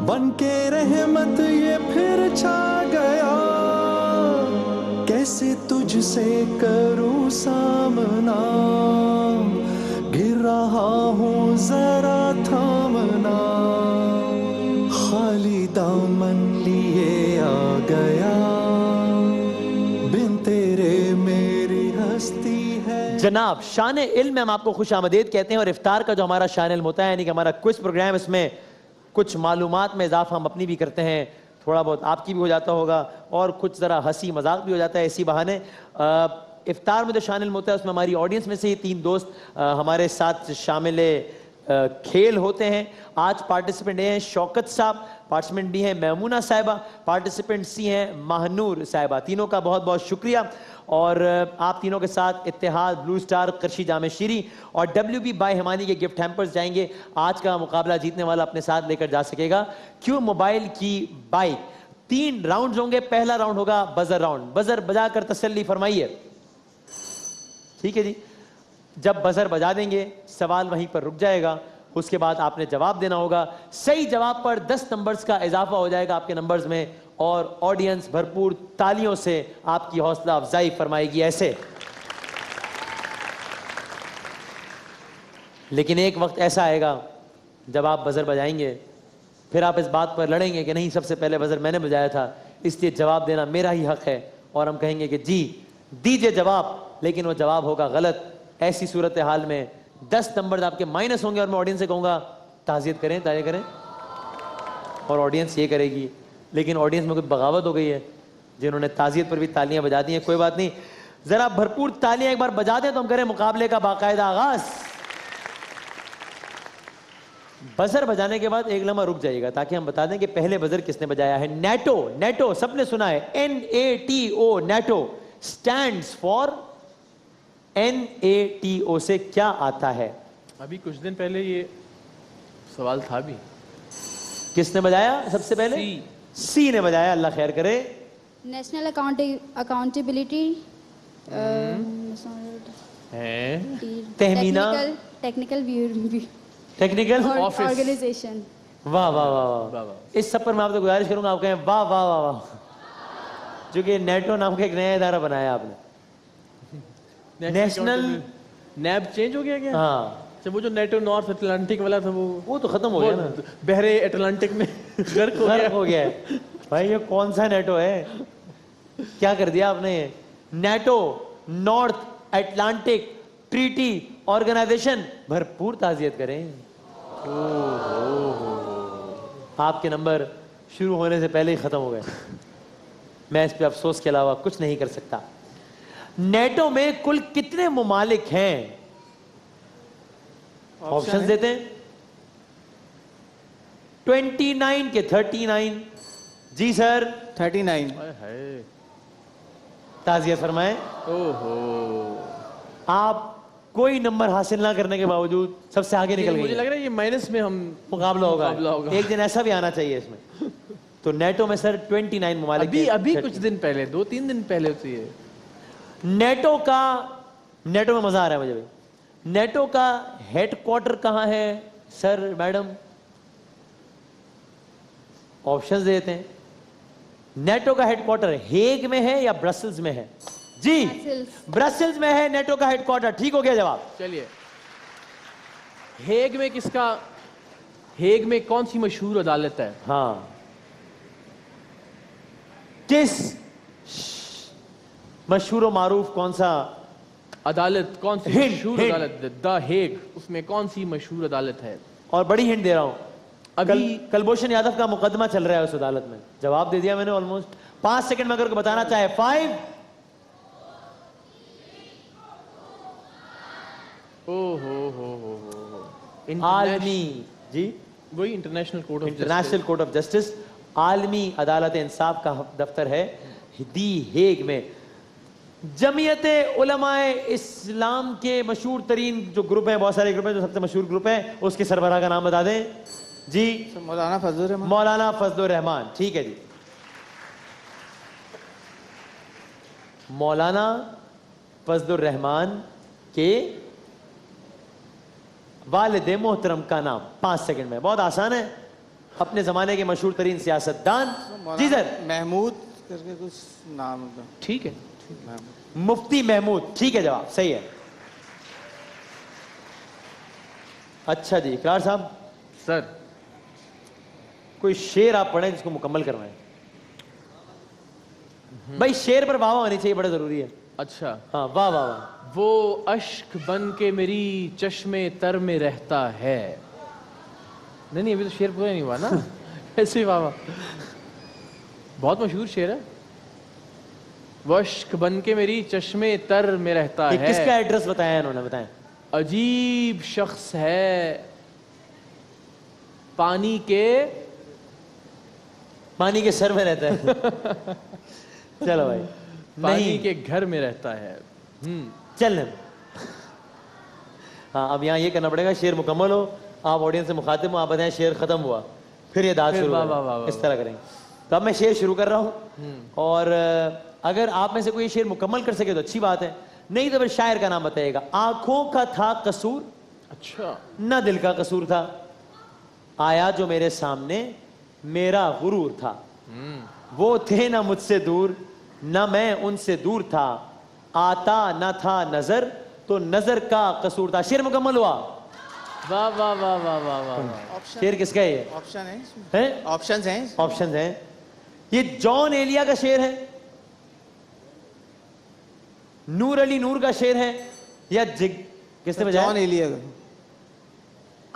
बन के रहमत ये फिर छा गया, कैसे तुझसे करूं सामना, गिर रहा हूं जरा थामना, खाली दामन लिए आ गया, बिन तेरे मेरी हस्ती है। जनाब शान इल्म में हम आपको खुश आमदीद कहते हैं, और इफ्तार का जो हमारा शान इल्म होता है, यानी कि हमारा क्विज प्रोग्राम, इसमें कुछ मालूमात में इजाफा हम अपनी भी करते हैं, थोड़ा बहुत आपकी भी हो जाता होगा, और कुछ ज़रा हंसी मजाक भी हो जाता है इसी बहाने। इफ्तार में जो शान इल्म होता है उसमें हमारी ऑडियंस में से ही 3 दोस्त हमारे साथ शामिल खेल होते हैं। आज पार्टिसिपेंट हैं शौकत साहब, पार्टिसिपेंट बी हैं मैमूना साहिबा, पार्टिसिपेंट सी हैं महानूर साहिबा। तीनों का बहुत बहुत शुक्रिया। और आप तीनों के साथ इत्तेहाद, ब्लू स्टार, करशी जामे शीरी और WB बाय हिमानी के गिफ्ट हैम्पर्स जाएंगे। आज का मुकाबला जीतने वाला अपने साथ लेकर जा सकेगा क्यू मोबाइल की बाइक। 3 राउंड होंगे। पहला राउंड होगा बजर राउंड। बजर बजाकर तसल्ली फरमाइए। ठीक है जी, जब बजर बजा देंगे सवाल वहीं पर रुक जाएगा, उसके बाद आपने जवाब देना होगा। सही जवाब पर 10 नंबर्स का इजाफा हो जाएगा आपके नंबर्स में, और ऑडियंस भरपूर तालियों से आपकी हौसला अफजाई फरमाएगी ऐसे। लेकिन एक वक्त ऐसा आएगा जब आप बजर बजाएंगे, फिर आप इस बात पर लड़ेंगे कि नहीं सबसे पहले बजर मैंने बजाया था, इसलिए जवाब देना मेरा ही हक है, और हम कहेंगे कि जी दीजिए जवाब, लेकिन वो जवाब होगा गलत। ऐसी सूरत हाल में 10 नंबर आपके माइनस होंगे, और मैं ऑडियंस से कहूंगा ताज़ियत करें, ताज़ियत करें, और ऑडियंस ये करेगी। लेकिन ऑडियंस में कुछ बगावत हो गई है, जिन्होंने ताज़ियत पर भी तालियां बजा दी हैं। कोई बात नहीं, जरा भरपूर तालियां एक बार बजा दें तो हम करें मुकाबले का बाकायदा आगाज। बजर बजाने के बाद एक लम्हा रुक जाइएगा ताकि हम बता दें कि पहले बजर किसने बजाया है। नेटो, नेटो सबने सुना है, NATO, NATO stands for, NATO से क्या आता है? अभी कुछ दिन पहले ये सवाल था भी। किसने बजाया सबसे पहले? सी ने बजाया, अल्लाह खैर करे। नेशनल अकाउंटेबिलिटी तहमीना, टेक्निकल ऑर्गेनाइजेशन। वाह वाह वाह वाह। इस सब पर मैं आपसे गुजारिश करूंगा, आप कहें वाह वाह वाह वाह, क्योंकि नेटो नाम का एक नया इदारा बनाया आपने। नेशनल नैब चेंज हो गया क्या? हाँ, वो जो नेटो नॉर्थ अटलांटिक वाला था वो तो खत्म हो गया ना, बहरे अटलांटिक में गर्क हो गया है। भाई ये कौन सा नेटो है, क्या कर दिया आपने? NATO north Atlantic treaty organization. भरपूर ताज़ियत करें। आपके नंबर शुरू होने से पहले ही खत्म हो गए। मैं इस पे अफसोस के अलावा कुछ नहीं कर सकता। नेटो में कुल कितने मुमालिक हैं? ऑप्शंस देते हैं। 29 के 39। जी सर 39। ताज़ियत फरमाएं। ओहो, आप कोई नंबर हासिल ना करने के बावजूद सबसे आगे निकल गए। मुझे लग रहा है ये माइनस में हम मुकाबला होगा। एक दिन ऐसा भी आना चाहिए इसमें। तो नेटो में सर 29 मुमालिक। अभी कुछ दिन पहले, 2-3 दिन पहले होती है। नेटो का, नेटो में मजा आ रहा है मुझे भाई। नेटो का हेडक्वार्टर कहां है सर मैडम? ऑप्शंस देते हैं। नेटो का हेडक्वार्टर हेग में है या ब्रसेल्स में है? जी ब्रसेल्स में है नेटो का हेडक्वार्टर। ठीक हो गया जवाब। चलिए, हेग में किसका, हेग में कौन सी मशहूर अदालत है? हाँ, किस मशहूर मारूफ कौन सा अदालत, कौन सी मशहूर अदालत? द हेग, उसमें कौन सी मशहूर अदालत है? और बड़ी हिंट दे रहा हूं, अभी कलभूषण यादव का मुकदमा चल रहा है उस अदालत में। जवाब दे दिया मैंने ऑलमोस्ट। 5 सेकंड में अगर बताना चाहे। 5। आलमी, जी वही इंटरनेशनल कोर्ट ऑफ जस्टिस, आलमी अदालत इंसाफ का दफ्तर है दी हेग में। जमीयत उलमाए इस्लाम के मशहूर तरीन जो ग्रुप है, बहुत सारे ग्रुप हैं, जो सबसे मशहूर ग्रुप है उसके सरबराह का नाम बता दें। जी मौलाना फजलुर रहमान। मौलाना फजलुर रहमान, ठीक है जी। मौलाना फजलुर रहमान के वालिद मोहतरम का नाम। 5 सेकंड में, बहुत आसान है। अपने जमाने के मशहूर तरीन सियासतदान। जी सर। महमूद करके कुछ नाम होगा। ठीक है। महमूद। मुफ्ती महमूद, ठीक है, जवाब सही है। अच्छा जी, इकरार साहब सर। कोई शेर आप पढ़ें जिसको मुकम्मल करवाएं। भाई शेर पर वाह होनी चाहिए, बड़ा जरूरी है। अच्छा। हाँ, वाह वाह वाह। वो अश्क बन के मेरी चश्मे तर में रहता है। नहीं नहीं, अभी तो शेर पूरा नहीं हुआ ना। ऐसे ही वाह वाह, बहुत मशहूर शेर है। वो अश्क बन के मेरी चश्मे तर में रहता ये है। किसका एड्रेस बताया इन्होंने, बताएं। अजीब शख्स है पानी के सर में रहता है। चलो भाई, पानी नहीं के घर में रहता है। चल। हाँ, अब यहाँ ये करना पड़ेगा, शेर मुकम्मल हो, आप ऑडियंस से मुखातिब हो, आप बताएं शेर खत्म हुआ, फिर ये दाद शुरू करें। इस तरह करेंगे। तो अब मैं शेर शुरू कर रहा हूँ, और अगर आप में से कोई शेर मुकम्मल कर सके तो अच्छी बात है, नहीं तो फिर शायर का नाम बताइएगा। आंखों का था कसूर, अच्छा, न दिल का कसूर था, आया जो मेरे सामने मेरा गुरूर था। वो थे ना मुझसे दूर, न मैं उनसे दूर था, आता न था नजर तो नजर का कसूर था। शेर मुकम्मल हुआ। वाह वाह वाह वाह वाह वाह। शेर किसका है ये? ऑप्शन है इसमें? हैं? ऑप्शंस हैं? ऑप्शंस हैं। ये जॉन एलिया का शेर है, नूर अली नूर का शेर है, या किसने बजाया? जॉन एलिया का।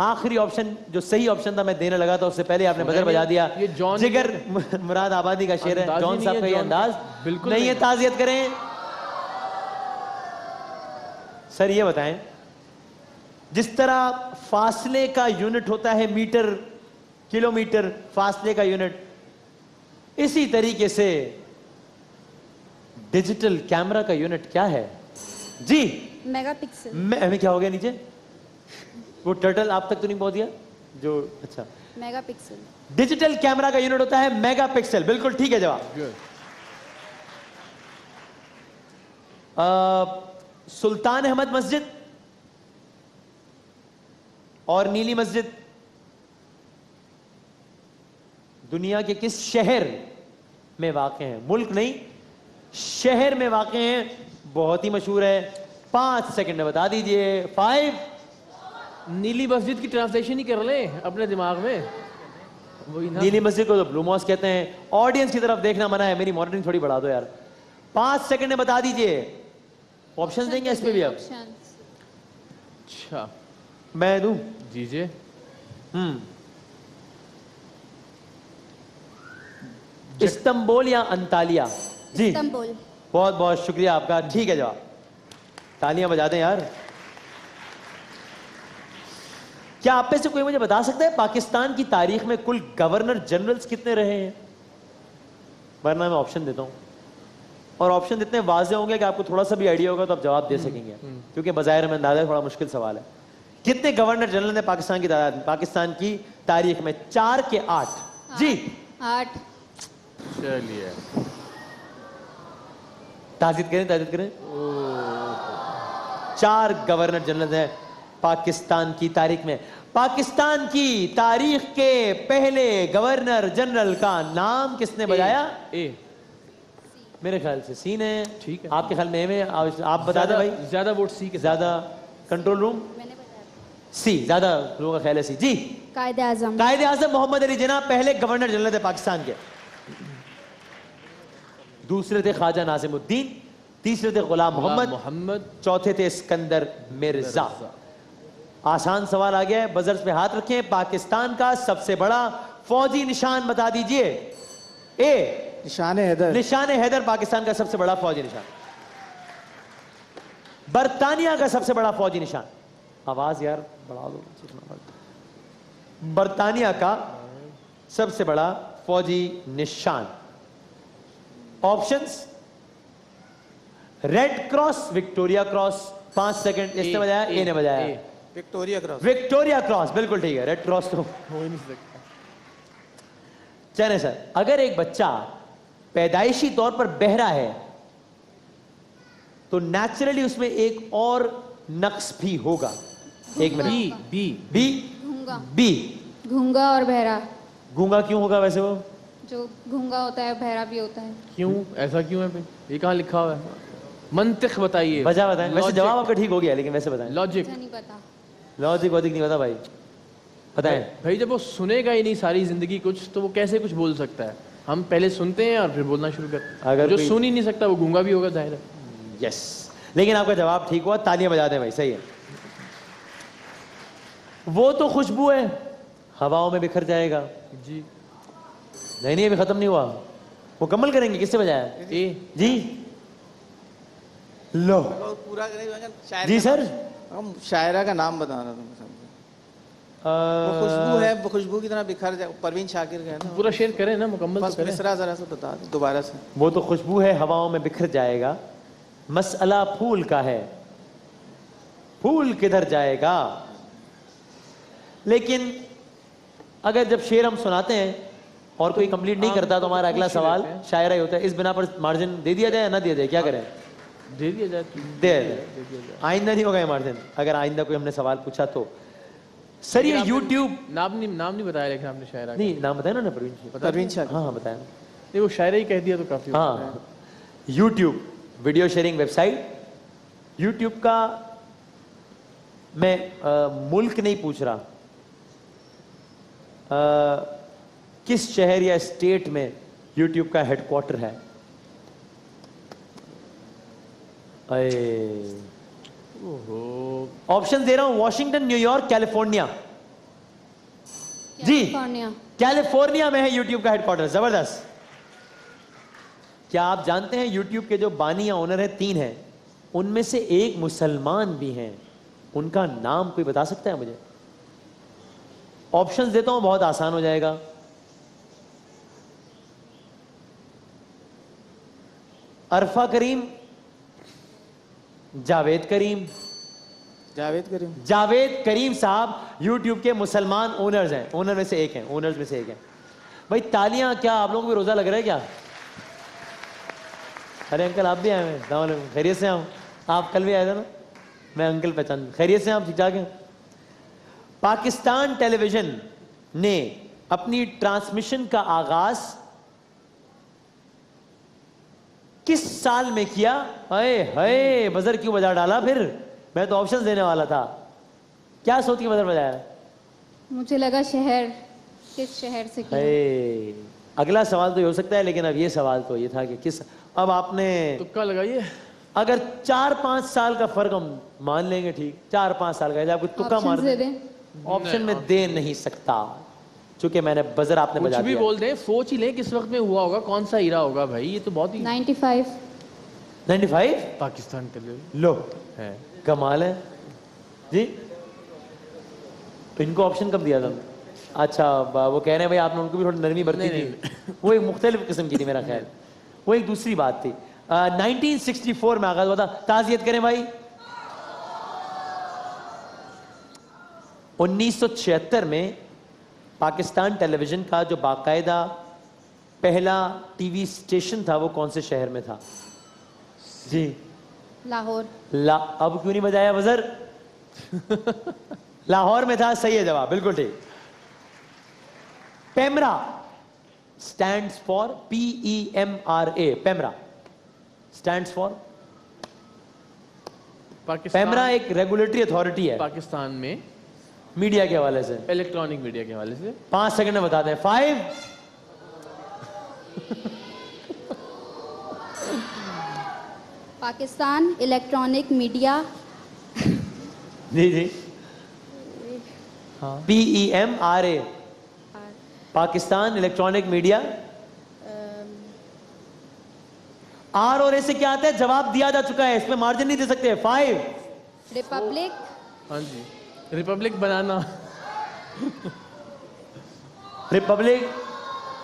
आखिरी ऑप्शन जो सही ऑप्शन था मैं देने लगा था, उससे पहले आपने बजर बजा दिया। ये जॉन जिगर मुराद आबादी का शेर है। जॉन साहब का ये अंदाज बिल्कुल नहीं है। ताज़ियत करें। सर ये बताएं, जिस तरह फासले का यूनिट होता है मीटर, किलोमीटर फासले का यूनिट, इसी तरीके से डिजिटल कैमरा का यूनिट क्या है? जी, मेगापिक्सल। हमें क्या हो गया नीचे? वो टर्टल आप तक तो नहीं पहुंच गया जो? अच्छा, मेगापिक्सल। डिजिटल कैमरा का यूनिट होता है मेगापिक्सल। बिल्कुल ठीक है जवाब। सुल्तान अहमद मस्जिद और नीली मस्जिद दुनिया के किस शहर में वाक़ हैं? मुल्क नहीं, शहर में वाक़ हैं। बहुत ही मशहूर है। 5 सेकंड में बता दीजिए। 5। नीली मस्जिद की ट्रांसलेशन ही कर ले अपने दिमाग में, वही ना। नीली मस्जिद को तो ब्लू मॉस्क कहते हैं। ऑडियंस की तरफ देखना मना है, मेरी मॉनिटरिंग थोड़ी बढ़ा दो यार। 5 सेकंड में बता दीजिए। ऑप्शन देंगे इस पे भी? अब अच्छा, मैं दूं? दीजिए। इस्तांबुल या अंतालिया? जी, इस्तांबुल। बहुत बहुत शुक्रिया आपका, ठीक है जवाब। तालियां बजा दें यार। क्या आप में से कोई मुझे बता सकता है पाकिस्तान की तारीख में कुल गवर्नर जनरल्स कितने रहे हैं? वरना मैं ऑप्शन देता हूं, और ऑप्शन इतने वाज़े होंगे कि आपको थोड़ा सा भी आइडिया होगा तो आप जवाब दे सकेंगे, क्योंकि बज़ाहिर में अंदाजा थोड़ा मुश्किल सवाल है। कितने गवर्नर जनरल ने पाकिस्तान की तारीख में? 4 के 8? जी, 8। चलिए, ताज़ीद करें। 4 गवर्नर जनरल हैं पाकिस्तान की तारीख में। पाकिस्तान की तारीख के पहले गवर्नर जनरल का नाम किसने बजाया? ए। मेरे ख्याल से सी ने। ठीक है, आपके ख्याल में ए में? आप बता दें भाई। ज्यादा वोट सी के, ज्यादा कंट्रोल रूम? मैंने बताया सी, ज्यादा लोगों का ख्याल है सी। जी, कायदे आजम। कायदे आजम मोहम्मद अली जिन्ना पहले गवर्नर जनरल थे पाकिस्तान के। दूसरे थे ख्वाजा नाजिमुद्दीन, तीसरे थे गुलाम मोहम्मद, चौथे थे सिकंदर मिर्जा। आसान सवाल आ गया है, बजर्स पे हाथ रखें। पाकिस्तान का सबसे बड़ा फौजी निशान बता दीजिए। ए, निशान हैदर। निशान हैदर पाकिस्तान का सबसे बड़ा फौजी निशान। बर्तानिया का सबसे बड़ा फौजी निशान? आवाज यार बढ़ा दो। बर्तानिया का सबसे बड़ा फौजी निशान। Options: red cross, Victoria cross. 5 second. इसने बजाया, ए ने बजाया। Victoria cross. विक्टोरिया क्रॉस, बिल्कुल ठीक है। रेड क्रॉस तो हो ही नहीं सकता। चले सर, अगर एक बच्चा पैदाइशी तौर पर बहरा है तो नेचुरली उसमें एक और नक्स भी होगा। एक मिनट। बी। बी? घूंगा। बी, घूंगा और बहरा। गूंगा क्यों होगा वैसे वो? जो गूंगा होता है बहरा भी होता है। क्यों, ऐसा क्यों है भाई? ये कहाँ लिखा हुआ है? मंतिक बताइए। वजह बताएं। वैसे जवाब आपका ठीक हो गया, लेकिन वैसे बताएं। लॉजिक। अच्छा नहीं पता। लॉजिक वॉजिक नहीं पता भाई, बताएं। भाई जब वो सुनेगा ही नहीं सारी जिंदगी कुछ, तो वो कैसे कुछ बोल सकता है? हम पहले सुनते हैं और फिर बोलना शुरू करते हैं। अगर जो कोई- सुन ही नहीं सकता वो गूंगा भी होगा, जाहिर है। यस, लेकिन आपका जवाब ठीक हुआ, तालियां बजा दें भाई, सही है। वो तो खुशबू है, हवाओं में बिखर जाएगा। जी। नहीं अभी खत्म नहीं हुआ, मुकम्मल करेंगे। किससे बजाया? ए जी लो और पूरा करेंगे शायर जी का सर। नाम- हम शायरा का नाम बताना था मुझे। वो खुशबू है, वो खुशबू की तरह बिखर जाए। परवीन शाकिर का है ना। पूरा शेर करें ना, मुकम्मल बस तो करें। मिसरा जरा सा बता दे दोबारा से। वो तो खुशबू है, हवाओं में बिखर जाएगा। मसला फूल का है, फूल किधर जाएगा। लेकिन अगर जब शेर हम सुनाते हैं और कोई कंप्लीट नहीं करता, तो हमारा अगला सवाल शायरा ही होता है। इस बिना पर मार्जिन दे दिया जाए या ना दिया जाए, क्या करें? दे दिया जाए तो। दे दिया। आइंदा नहीं होगा ये मार्जिन, अगर आइंदा कोई हमने सवाल पूछा तो। सर ये यूट्यूब नाम नहीं बताया, लेकिन आपने शायरा का। नहीं, नाम बताया ना प्रवीण जी? परवीन शाकिर। हाँ बताया। नहीं, वो शायरा ही कह दिया तो काफी। हाँ, YouTube video sharing website. YouTube का मैं मुल्क नहीं पूछ रहा, किस शहर या स्टेट में यूट्यूब का हेडक्वार्टर है? ऑप्शन दे रहा हूं, वॉशिंगटन, न्यूयॉर्क, कैलिफोर्निया। जी, कैलिफोर्निया। कैलिफोर्निया में है यूट्यूब का हेडक्वार्टर। जबरदस्त। क्या आप जानते हैं यूट्यूब के जो बानी या ओनर है 3 हैं, उनमें से एक मुसलमान भी हैं। उनका नाम कोई बता सकता है मुझे? ऑप्शंस देता हूं, बहुत आसान हो जाएगा। अरफा करीम, जावेद करीम। जावेद करीम। जावेद करीम साहब यूट्यूब के मुसलमान ओनर्स हैं, ओनर में से एक हैं, ओनर्स में से एक हैं। भाई तालियां। क्या आप लोगों को भी रोजा लग रहा है क्या? अरे अंकल आप भी आए हैं, अस्सलाम वालेकुम, खैरियत से आऊँ? आप कल भी आए थे ना? मैं अंकल पहचान। खैरियत से आप? ठीक ठाक हैं? पाकिस्तान टेलीविजन ने अपनी ट्रांसमिशन का आगाज किस साल में किया? हाय हाय, बजर क्यों बजा डाला फिर? मैं तो ऑप्शन देने वाला था। क्या सोच के बजर बजाया? मुझे लगा शहर, किस शहर से किया। हाय, अगला सवाल तो ये हो सकता है, लेकिन अब ये सवाल तो ये था कि किस। अब आपने तुक्का लगाइए। अगर 4-5 साल का फर्क हम मान लेंगे, ठीक, 4-5 साल का, आपको तुक्का मार ऑप्शंस दे दें। ऑप्शन में दे नहीं सकता, चूंकि मैंने बजर आपने कुछ बजा भी दिया। बोल दें, सोच ही लें किस वक्त में हुआ होगा, कौन सा हीरा होगा भाई। ये तो बहुत ही 95। 95? पाकिस्तान टेलीविजन लो, है। कमाल है जी। तो इनको ऑप्शन कब दिया था? अच्छा, वो कह रहे हैं भाई आपने उनको भी थोड़ी नरमी बरती थी। वो एक मुख्तलिफ किस्म की थी मेरा ख्याल। वो एक दूसरी बात थी। 1964 में आगाज हुआ था। ताज़ियत करें भाई। 1976 में पाकिस्तान टेलीविजन का जो बाकायदा पहला टीवी स्टेशन था, वो कौन से शहर में था? जी लाहौर। अब क्यों नहीं बजाया बजर? लाहौर में था, सही है जवाब, बिल्कुल ठीक। PEMRA stands for PEMRA। PEMRA stands for, PEMRA एक रेगुलेटरी अथॉरिटी है पाकिस्तान में मीडिया के हवाले से। इलेक्ट्रॉनिक मीडिया के हवाले से 5 सेकंड में बताते हैं। 5 पाकिस्तान इलेक्ट्रॉनिक मीडिया। जी जी, PEMRA, Pakistan electronic media. R और ए से क्या आता है? जवाब दिया जा चुका है, इसमें मार्जिन नहीं दे सकते। 5 रिपब्लिक। हाँ जी, रिपब्लिक बनाना। रिपब्लिक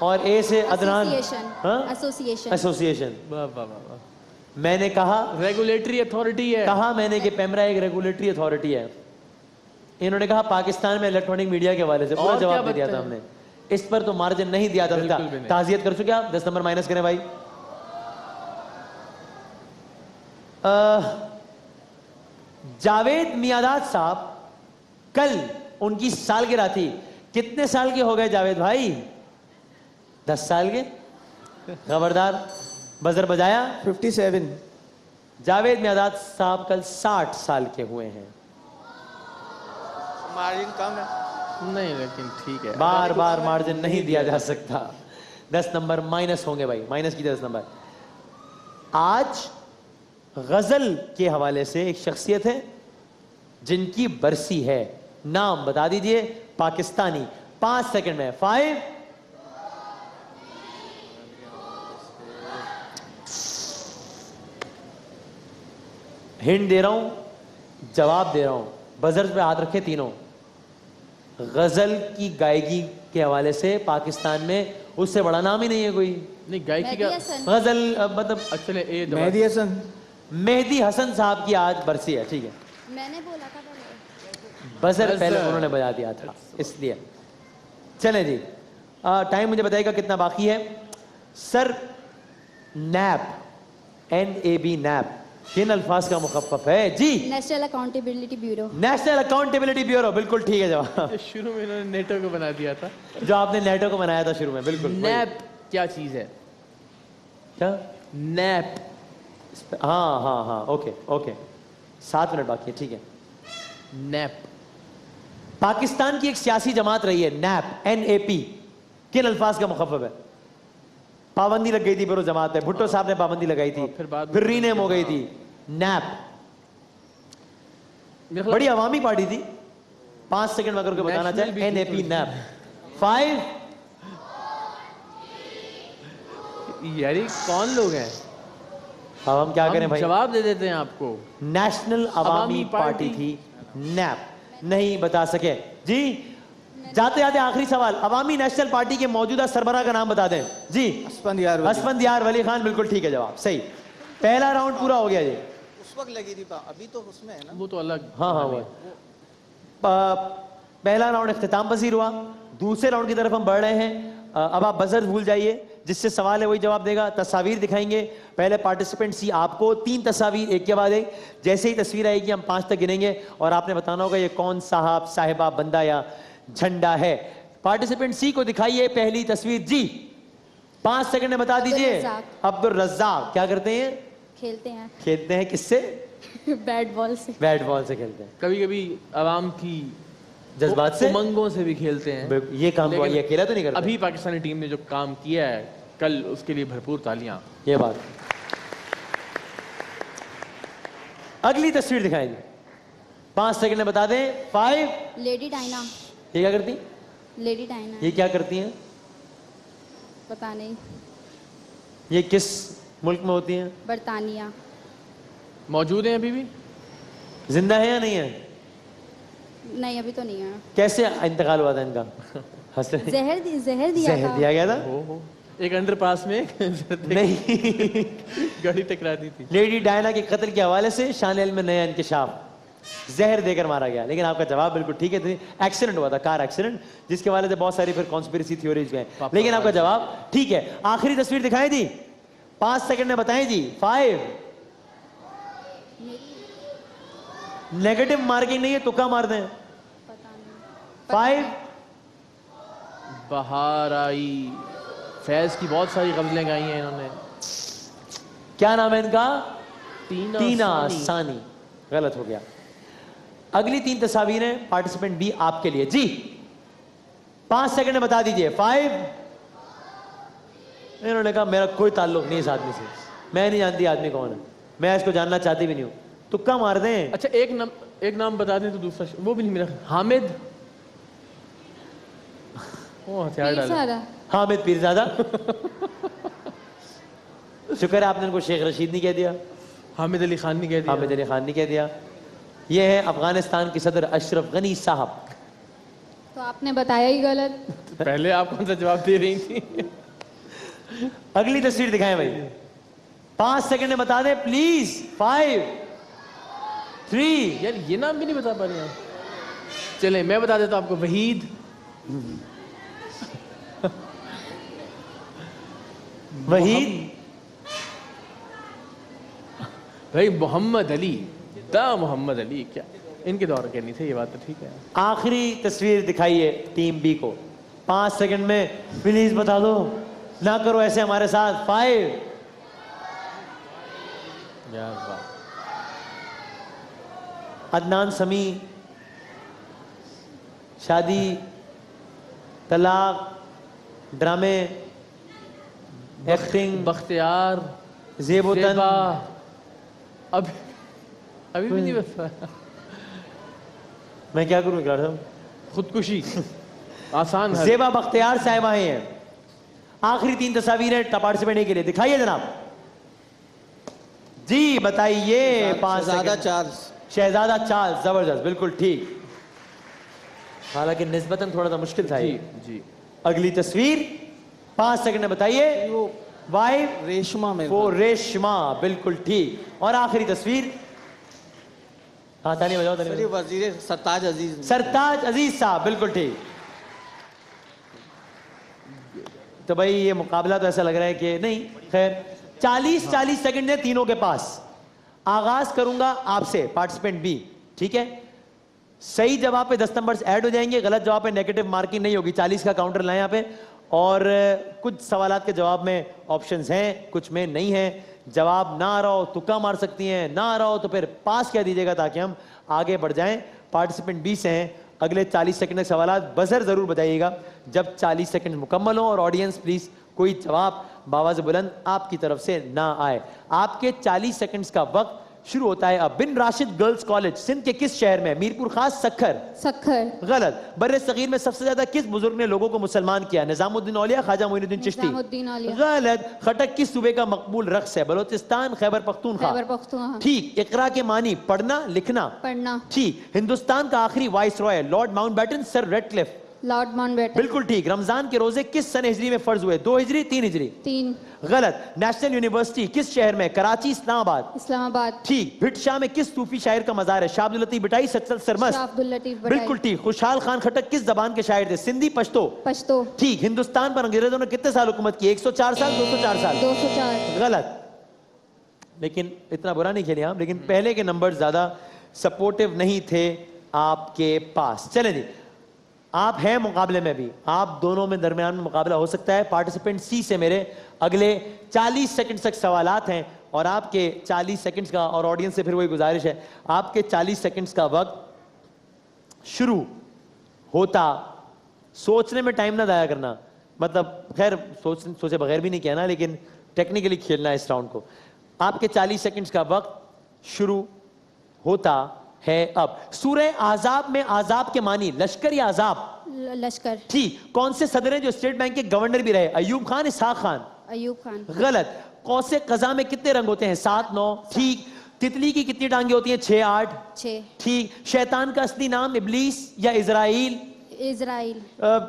और ए से अदनान। एसोसिएशन। एसोसिएशन। वाह वाह वाह वाह। मैंने कहा, रेगुलेटरी अथॉरिटी है। कहा मैंने कि पेमरा एक रेगुलेटरी अथॉरिटी है। इन्होंने कहा पाकिस्तान में इलेक्ट्रॉनिक मीडिया के हवाले से पूरा और क्या जवाब दे दिया था बताएं? हमने। इस पर तो मार्जिन नहीं दिया था। बिल्कुल भी नहीं। ताज़ियत कर चुके आप। 10 नंबर माइनस करें भाई। जावेद मियादाद साहब, कल उनकी सालगिरह थी। कितने साल के हो गए जावेद भाई? 10 साल के। खबरदार, बजर बजाया। 57। जावेद मियादाद साहब कल 60 साल के हुए हैं। मार्जिन कम है। नहीं लेकिन ठीक है। बार बार मार्जिन नहीं दिया जा सकता। 10 नंबर माइनस होंगे भाई, माइनस कीजिए 10 नंबर। आज गजल के हवाले से एक शख्सियत है जिनकी बरसी है, नाम बता दीजिए। पाकिस्तानी। 5 सेकंड में। 5 हिंट दे रहा हूं, जवाब दे रहा हूं, बजर पे हाथ रखे तीनों। गजल की गायकी के हवाले से पाकिस्तान में उससे बड़ा नाम ही नहीं है कोई। नहीं गायकी का गजल मतलब चले ए मेहदी हसन। मेहदी हसन साहब की आज बरसी है, ठीक है। मैंने बोला था पहले। बजर पहले उन्होंने बजा दिया था इसलिए। चले जी, टाइम मुझे बताइएगा कितना बाकी है। सर नैप, NAB नैप किन अल्फाज का मुखफ़्फ़फ़ है जी? National Accountability Bureau. National Accountability Bureau, बिल्कुल ठीक है जवाब। शुरू में इन्होंने नेटो को बना दिया था। जो आपने नेटो को बनाया था शुरू में, बिल्कुल। नैप क्या चीज है? क्या? नैप। हाँ हाँ हाँ, ओके ओके, 7 मिनट बाकी है, ठीक है। नैप पाकिस्तान की एक सियासी जमात रही है नैप, NAP किन अल्फाज का मुखफ़्फ़फ़ है? पाबंदी लग गई थी फिर उस जमात पे, भुट्टो साहब ने पाबंदी लगाई थी, फिर रीनेम हो गई थी। नैप बड़ी अवामी पार्टी थी। 5 सेकंड में अगर कोई बताना चाहे, NAP नैप। 5 यार ये कौन लोग हैं? अब हम क्या करें भाई? जवाब दे देते हैं आपको। नेशनल अवामी पार्टी थी नैप। नहीं बता सके जी। जाते जाते आखिरी सवाल, अवामी नेशनल पार्टी के मौजूदा सरबराह का नाम बता दें जी। असफंदियार वली खान, बिल्कुल ठीक है जवाब, सही। पहला राउंड पूरा हो गया जी। उस वक्त लगी थी, अभी तो उसमें है ना। वो तो अलग। हाँ हाँ वो पहला राउंड इख्तिताम पसीर हुआ। दूसरे राउंड की तरफ हम बढ़ रहे हैं। अब आप बजर भूल जाइए, जिससे सवाल है वही जवाब देगा। तस्वीर दिखाएंगे, पहले पार्टिसिपेंट सी आपको 3 तस्वीर एक के बाद एक। जैसे ही तस्वीर आएगी हम 5 तक गिनेंगे और आपने बताना होगा ये कौन साहब, साहिबा, बंदा या झंडा है। पार्टिसिपेंट सी को दिखाइए पहली तस्वीर जी। 5 सेकंड में बता दीजिए। अब्दुल रज्जाक क्या करते हैं? खेलते हैं। खेलते हैं किससे? बैट बॉल से। बैट बॉल से खेलते हैं। कभी कभी आवाम की जज्बात से, उमंगों से भी खेलते हैं। ये काम तो ये अकेला तो नहीं करता। अभी पाकिस्तानी टीम ने जो काम किया है कल, उसके लिए भरपूर तालियां। ये बात। अगली तस्वीर दिखाएंगे, 5 सेकंड में बता दें। 5 लेडी डायना। ये क्या करती? Lady Diana. ये क्या करती हैं? पता नहीं। ये किस मुल्क में होती हैं? बरतानिया। मौजूद हैं अभी भी? जिंदा है या नहीं है? नहीं अभी तो नहीं है। कैसे इंतकाल हुआ था इनका? जहर दिया गया था। हो एक अंडरपास में नहीं गाड़ी टकरा दी थी। लेडी डायना के कत्ल के हवाले से शान में नया इंकशाफ, जहर देकर मारा गया। लेकिन आपका जवाब बिल्कुल ठीक है। एक्सीडेंट हुआ था, कार एक्सीडेंट, जिसके हवाले से बहुत सारी फिर कॉन्स्पिरेसी थ्योरीज भी हैं। लेकिन आपका जवाब ठीक है। आखिरी तस्वीर दिखाएं जी, 5 सेकंड में बताएं जी। 5 नेगेटिव मार्किंग नहीं है, तुक्का मार दें। 5 बाहर आई। फैज की बहुत सारी गजलें गाई हैं इन्होंने। क्या नाम है इनका? टीना सानी। गलत हो गया। अगली 3 तस्वीरें पार्टिसिपेंट बी आपके लिए जी। 5 सेकंड में बता दीजिए। 5 इन्होंने कहा मेरा कोई ताल्लुक नहीं इस आदमी से, मैं नहीं जानती आदमी कौन है, मैं इसको जानना चाहती भी नहीं हूं। तुक्का मार दें। अच्छा एक नाम बता दें तो दूसरा वो भी नहीं मिला। हामिद। ओ हथियार डाला। हामिद पीरजादा। शुक्र है आपने इनको शेख रशीद नहीं कह दिया, हामिद अली खान नहीं कह दिया। हामिद अली खान नहीं कह दिया। ये है अफगानिस्तान के सदर अशरफ गनी साहब। तो आपने बताया ही गलत। पहले आप कौन सा जवाब दे रही थी? अगली तस्वीर दिखाएं भाई। 5 सेकंड में बता दें प्लीज। 5 3 यार ये नाम भी नहीं बता पा रहे हैं। चले मैं बता देता हूं आपको। वहीद। वहीद भाई मोहम्मद अली, दा मोहम्मद अली। क्या इनके दौर के नहीं थे? ये बात तो ठीक है। आखिरी तस्वीर दिखाइए टीम बी को। 5 सेकंड में प्लीज बता दो। ना करो ऐसे हमारे साथ। 5 अदनान समी, शादी, तलाक, ड्रामे, एक्टिंग, बख्तियार, ज़ेबोतन, ज़ेबा, अभी अभी भी नहीं बता। मैं क्या करूं इकरार साहब? खुदकुशी आसान है। ज़ेबा बख्तियार साहिबा हैं। आखिरी 3 तस्वीरें पार्टिसिपेंट के लिए दिखाइए जनाब जी। बताइए। 5 शहजादा सेकंड। चार्ल्स। शहजादा चार्ल्स, जबरदस्त, बिल्कुल ठीक। हालांकि निस्बतन थोड़ा सा मुश्किल था जी ये। जी। अगली तस्वीर 5 सेकंड में बताइए। वो वाइफ रेशमा में वो रेशमा, बिल्कुल ठीक। और आखिरी तस्वीर, हाँ ताली बजाओ, ताली सर ये बजाओ। वजीर सरताज अजीज। सरताज अजीज साहब, बिल्कुल ठीक। तो भाई ये मुकाबला तो ऐसा लग रहा है कि नहीं, खैर 40 सेकंड है तीनों के पास। आगाज करूंगा आपसे, पार्टिसिपेंट बी, ठीक है? सही जवाब पे 10 नंबर्स ऐड हो जाएंगे, गलत जवाब पे नेगेटिव मार्किंग नहीं होगी। 40 का काउंटर लाएं यहाँ पे। और कुछ सवालात के जवाब में ऑप्शंस हैं, कुछ में नहीं है। जवाब ना आ रहा हो तुक्का मार सकती हैं, ना आ रहा हो तो फिर पास कह दीजिएगा ताकि हम आगे बढ़ जाएं। पार्टिसिपेंट 20 हैं। अगले 40 सेकंड के सवालात बजर जरूर बताइएगा जब 40 सेकंड मुकम्मल हो। और ऑडियंस प्लीज कोई जवाब बावाज़ बुलंद आपकी तरफ से ना आए। आपके 40 सेकंड्स का वक्त शुरू होता है अब। बिन राशिद गर्ल्स कॉलेज सिंध के किस शहर में? मीरपुर खास, सखर। सखर। गलत। बर्रे सगीर में सबसे ज्यादा किस बुजुर्ग ने लोगों को मुसलमान किया? निजामुद्दीन औलिया, ख्वाजा मोइनुद्दीन चिश्ती। निजामुद्दीन औलिया। गलत। खटक किस सूबे का मकबूल रक्स है? बलोचिस्तान, खैबर पख्तूनख्वा। खैबर पख्तूनख्वा। ठीक। इकरा के मानी पढ़ना लिखना। पढ़ना। ठीक। हिंदुस्तान का आखिरी viceroy lord Mountbatten, sir Radcliffe. Lord Mountbatten. बिल्कुल ठीक। रमजान के रोजे किस सन हिजरी में फर्ज हुए? 2 हिजरी, 3 हिजरी। 3। गलत। नेशनल यूनिवर्सिटी किस शहर में? कराची, इस्लामाबाद। इस्लामाबाद। ठीक। भिट शाह में किस सूफी शायर का मजार है? शाह अब्दुल लतीफ बटाई, सच्चल सरमस्त। शाह अब्दुल लतीफ बटाई। बिल्कुल ठीक। खुशहाल खान खट्टक किस जबान के शायर थे? सिंधी, पश्तो। पश्तो। ठीक। हिंदुस्तान पर अंग्रेजों ने कितने साल हुकूमत की? 104 साल, 204 साल। 204। गलत। लेकिन इतना बुरा नहीं खेले आप, लेकिन पहले के नंबर ज्यादा सपोर्टिव नहीं थे आपके पास। चले जी, आप हैं मुकाबले में भी, आप दोनों में दरमियान में मुकाबला हो सकता है। पार्टिसिपेंट सी से मेरे अगले 40 सेकंड तक सवालात हैं और आपके 40 सेकंड्स का, और ऑडियंस से फिर वही गुजारिश है, आपके 40 सेकंड्स का वक्त शुरू होता। सोचने में टाइम ना जाया करना, मतलब खैर सोचे बगैर भी नहीं कहना, लेकिन टेक्निकली खेलना है इस राउंड को। आपके 40 सेकंड्स का वक्त शुरू होता है अब। सूरह आजाब में आजाब के मानी लश्कर या आजाब? लश्कर। ठीक। कौन से सदर हैं जो स्टेट बैंक के गवर्नर भी रहे? अयूब खान, इसहाक खान। अयूब खान। गलत। कौसे कज़ा में कितने रंग होते हैं? 7, 9। ठीक। तितली की कितनी टांगे होती हैं? 6, 8। 6। ठीक। शैतान का असली नाम इब्लीस या इजराइल? इजराइल।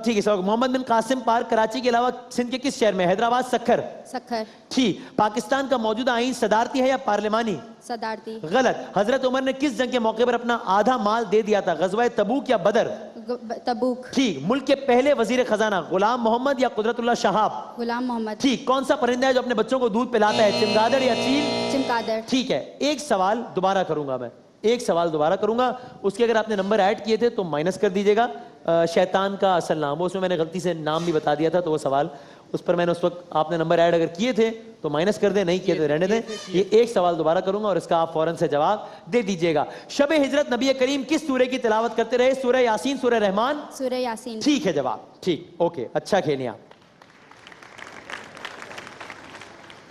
ठीक है सर। मोहम्मद बिन कासिम पार्क कराची के अलावा सिंध के किस शहर में? हैदराबाद, सखर। सखर। ठीक। पाकिस्तान का मौजूदा आईन सदारती है या पार्लिमानी? सदारती। गलत। हजरत उमर ने किस जंग के मौके पर अपना आधा माल दे दिया था? गजवा तबूक या बदर? तबूक। ठीक। मुल्क के पहले वजीर खजाना गुलाम मोहम्मद या कुदरतुल्लाह शहाब? गुलाम मोहम्मद। ठीक। कौन सा परिंदा है जो अपने बच्चों को दूध पिलाता है? चमगादड़ या चील? चमगादड़। ठीक है। एक सवाल दोबारा करूंगा मैं, एक सवाल दोबारा करूंगा, उसके अगर आपने नंबर ऐड किए थे तो माइनस कर दीजिएगा। शैतान का असल नाम, वो उसमें मैंने गलती से नाम भी बता दिया था, तो वो सवाल उस पर मैंने उस वक्त आपने नंबर ऐड अगर किए थे तो माइनस कर दें, नहीं किए थे रहने दें। ये एक सवाल दोबारा करूंगा और इसका आप फौरन से जवाब दे दीजिएगा। शब हिजरत नबी करीम किस सूरह की तिलावत करते रहे? सूरह यासीन, सूरह रहमान? सूरह यासीन। ठीक है जवाब, ठीक, ओके, अच्छा खेलिए आप।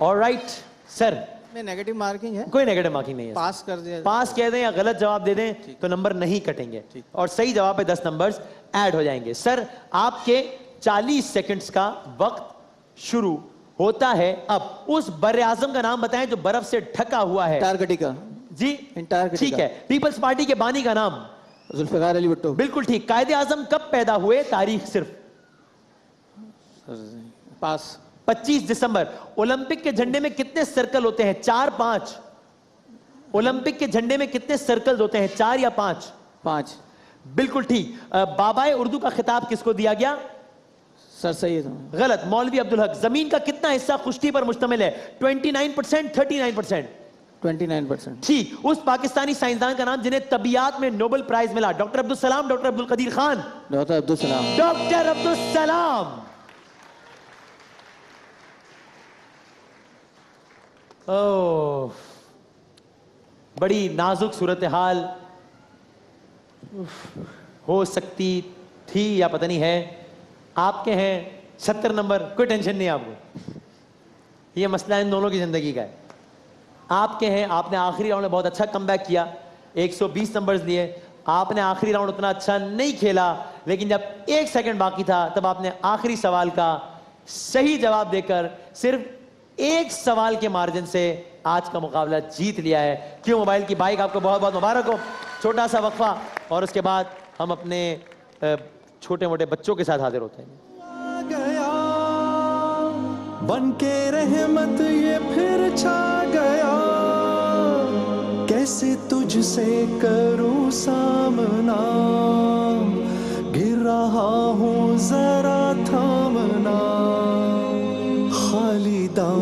Alright sir. में नेगेटिव मार्किंग है? कोई नेगेटिव मार्किंग नहीं है। पास कर दिया। पास कह दें या गलत जवाब दे दें तो नंबर नहीं कटेंगे और सही जवाब पे 10 नंबर्स ऐड हो जाएंगे। सर आपके 40 सेकंड्स का वक्त शुरू होता है अब। उस बर्रे आजम का नाम बताएं जो बर्फ से ढका हुआ है। अंटार्कटिका। जी ठीक है। पीपल्स पार्टी के बानी का नाम? जुल्फिकार अली भुट्टो। बिल्कुल ठीक। कायदे आजम कब पैदा हुए? तारीख सिर्फ? पास। 25 दिसंबर। ओलंपिक के झंडे में कितने सर्कल होते हैं? 4, 5? ओलंपिक के झंडे में कितने सर्कल होते हैं? 4 या 5? 5। बिल्कुल ठीक। बाबाए उर्दू का खिताब किसको दिया गया? सर सैयद। गलत। मौलवी अब्दुल हक। जमीन का कितना हिस्सा खुश्की पर मुश्तमिल है? 29%, 39%? 29%। ठीक। उस पाकिस्तानी साइंसदान का नाम जिन्हें तबियात में नोबेल प्राइज मिला? Doctor Abdul Salam, doctor Abdul Qadeer Khan? Doctor Abdul Salam. Doctor Abdul Salam. ओह, बड़ी नाजुक सूरत हाल हो सकती थी या पता नहीं है। आपके हैं 70 नंबर, कोई टेंशन नहीं आपको, ये मसला इन दोनों की जिंदगी का है। आपके हैं, आपने आखिरी राउंड में बहुत अच्छा कमबैक किया, 120 नंबर्स लिए। आपने आखिरी राउंड उतना अच्छा नहीं खेला, लेकिन जब 1 सेकंड बाकी था तब आपने आखिरी सवाल का सही जवाब देकर सिर्फ 1 सवाल के मार्जिन से आज का मुकाबला जीत लिया है। क्यों मोबाइल की बाइक आपको बहुत बहुत मुबारक हो। छोटा सा वक्फा और उसके बाद हम अपने छोटे मोटे बच्चों के साथ हाजिर होते हैं। आ गया बन के रहमत ये फिर छा गया, कैसे तुझसे करूं सामना, गिर रहा हूं जरा थामना, खाली दाम